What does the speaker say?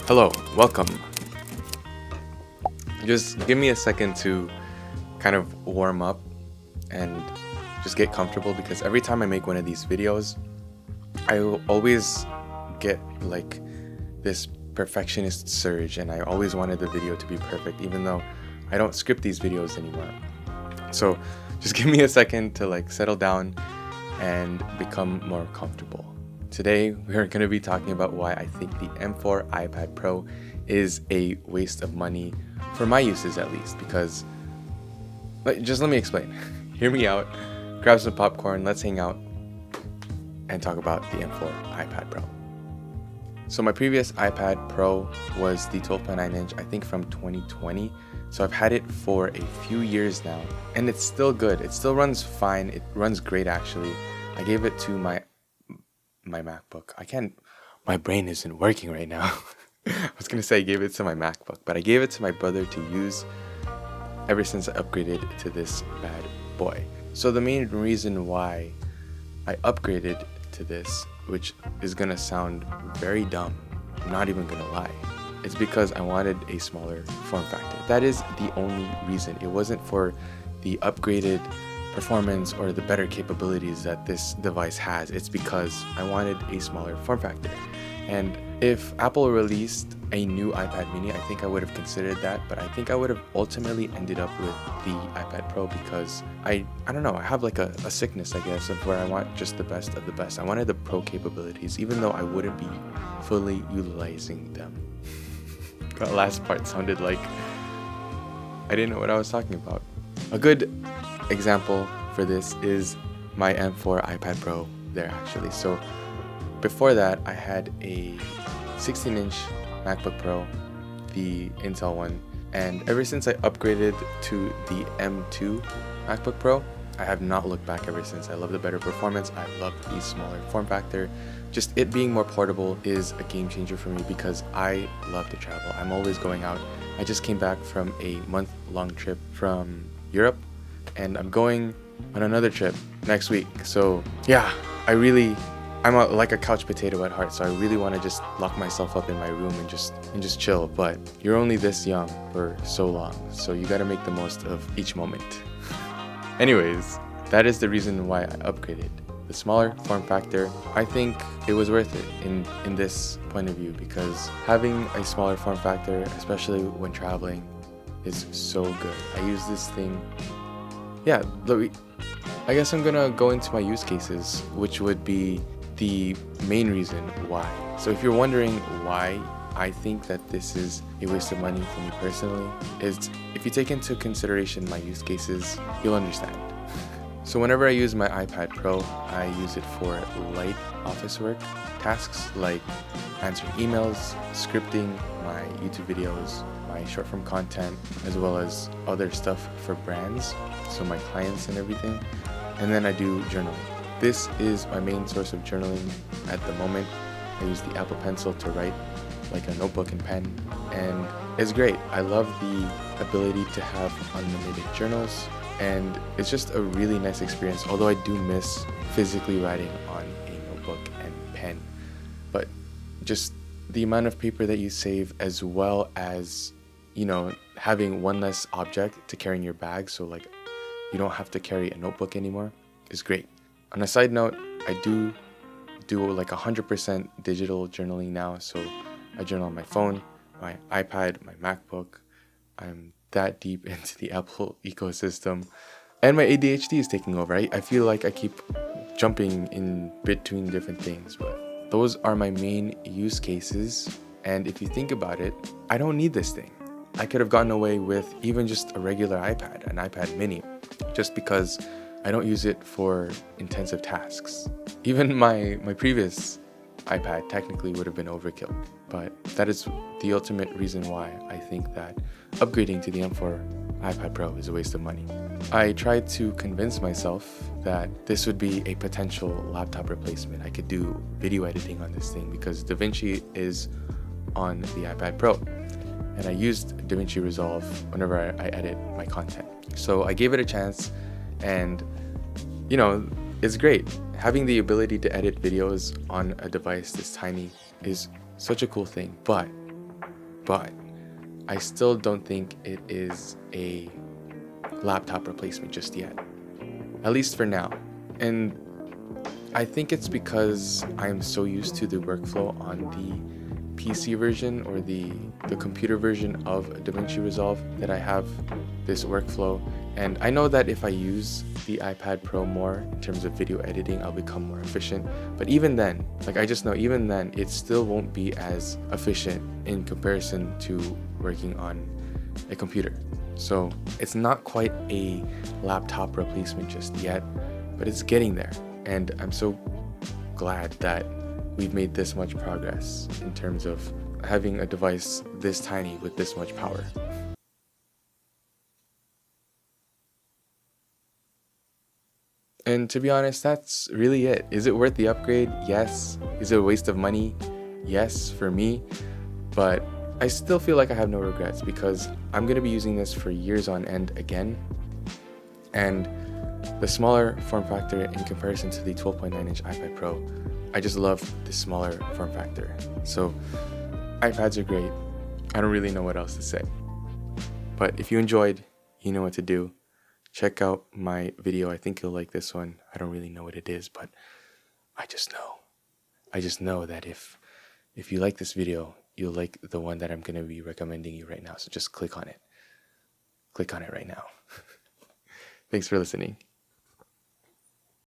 Hello, welcome. Just give me a second to kind of warm up and just get comfortable, because every time I make one of these videos, I will always get like this perfectionist surge, and I always wanted the video to be perfect, even though I don't script these videos anymore. So just give me a second to like settle down and become more comfortable. Today, we're going to be talking about why I think the M4 iPad Pro is a waste of money, for my uses at least, because, just let me explain. Hear me out, grab some popcorn, let's hang out, and talk about the M4 iPad Pro. So my previous iPad Pro was the 12.9 inch, I think from 2020. So I've had it for a few years now, and it's still good. It still runs fine. It runs great, actually. I gave it to my MacBook. My brain isn't working right now. I was gonna say I gave it to my MacBook, but I gave it to my brother to use ever since I upgraded to this bad boy. So the main reason why I upgraded to this, which is gonna sound very dumb, I'm not even gonna lie, it's because I wanted a smaller form factor. That is the only reason. It wasn't for the upgraded performance or the better capabilities that this device has. It's because I wanted a smaller form factor. And if Apple released a new iPad mini, I think I would have considered that, but I think I would have ultimately ended up with the iPad Pro, because I don't know, I have like a sickness, I guess, of where I want just the best of the best. I wanted the pro capabilities, even though I wouldn't be fully utilizing them. That last part sounded like I didn't know what I was talking about. A good example for this is my M4 iPad Pro there, actually. So before that, I had a 16-inch MacBook Pro, the Intel one, and ever since I upgraded to the M2 MacBook Pro, I have not looked back ever since. I love the better performance. I love the smaller form factor. Just it being more portable is a game changer for me, because I love to travel. I'm always going out. I just came back from a month-long trip from Europe, and I'm going on another trip next week. So yeah, I'm like a couch potato at heart, so I really want to just lock myself up in my room and just chill. But you're only this young for so long, so you got to make the most of each moment. Anyways, that is the reason why I upgraded. The smaller form factor, I think it was worth it in this point of view, because having a smaller form factor, especially when traveling, is so good. I use this thing. Yeah, I guess I'm gonna go into my use cases, which would be the main reason why. So if you're wondering why I think that this is a waste of money for me personally, is if you take into consideration my use cases, you'll understand. So whenever I use my iPad Pro, I use it for light office work tasks like answering emails, scripting my YouTube videos, my short form content, as well as other stuff for brands, so my clients and everything. And then I do journaling. This is my main source of journaling at the moment. I use the Apple Pencil to write like a notebook and pen, and it's great. I love the ability to have unlimited journals, and it's just a really nice experience, although I do miss physically writing on a notebook and pen. But just the amount of paper that you save, as well as, having one less object to carry in your bag, so like you don't have to carry a notebook anymore, is great. On a side note, I do like 100% digital journaling now, so I journal on my phone, my iPad, my MacBook. I'm that deep into the Apple ecosystem, and my ADHD is taking over. I feel like I keep jumping in between different things, but those are my main use cases. And if you think about it, I don't need this thing. I could have gotten away with even just a regular iPad, an iPad mini, just because I don't use it for intensive tasks. Even my previous iPad technically would have been overkill, but that is the ultimate reason why I think that upgrading to the M4 iPad Pro is a waste of money. I tried to convince myself that this would be a potential laptop replacement. I could do video editing on this thing because DaVinci is on the iPad Pro, and I used DaVinci Resolve whenever I edit my content. So I gave it a chance, and it's great. Having the ability to edit videos on a device this tiny is such a cool thing, but but I still don't think it is a laptop replacement just yet, at least for now. And I think it's because I'm so used to the workflow on the PC version or the computer version of DaVinci Resolve that I have this workflow. And I know that if I use the iPad Pro more in terms of video editing, I'll become more efficient. But even then, like I just know, even then, it still won't be as efficient in comparison to working on a computer. So it's not quite a laptop replacement just yet, but it's getting there. And I'm so glad that we've made this much progress in terms of having a device this tiny with this much power. And to be honest, that's really it. Is it worth the upgrade? Yes. Is it a waste of money? Yes, for me. But I still feel like I have no regrets because I'm going to be using this for years on end again. And the smaller form factor in comparison to the 12.9-inch iPad Pro, I just love the smaller form factor. So iPads are great. I don't really know what else to say. But if you enjoyed, you know what to do. Check out my video. I think you'll like this one. I don't really know what it is, but I just know that if you like this video, you'll like the one that I'm going to be recommending you right now. So just click on it. Click on it right now. Thanks for listening.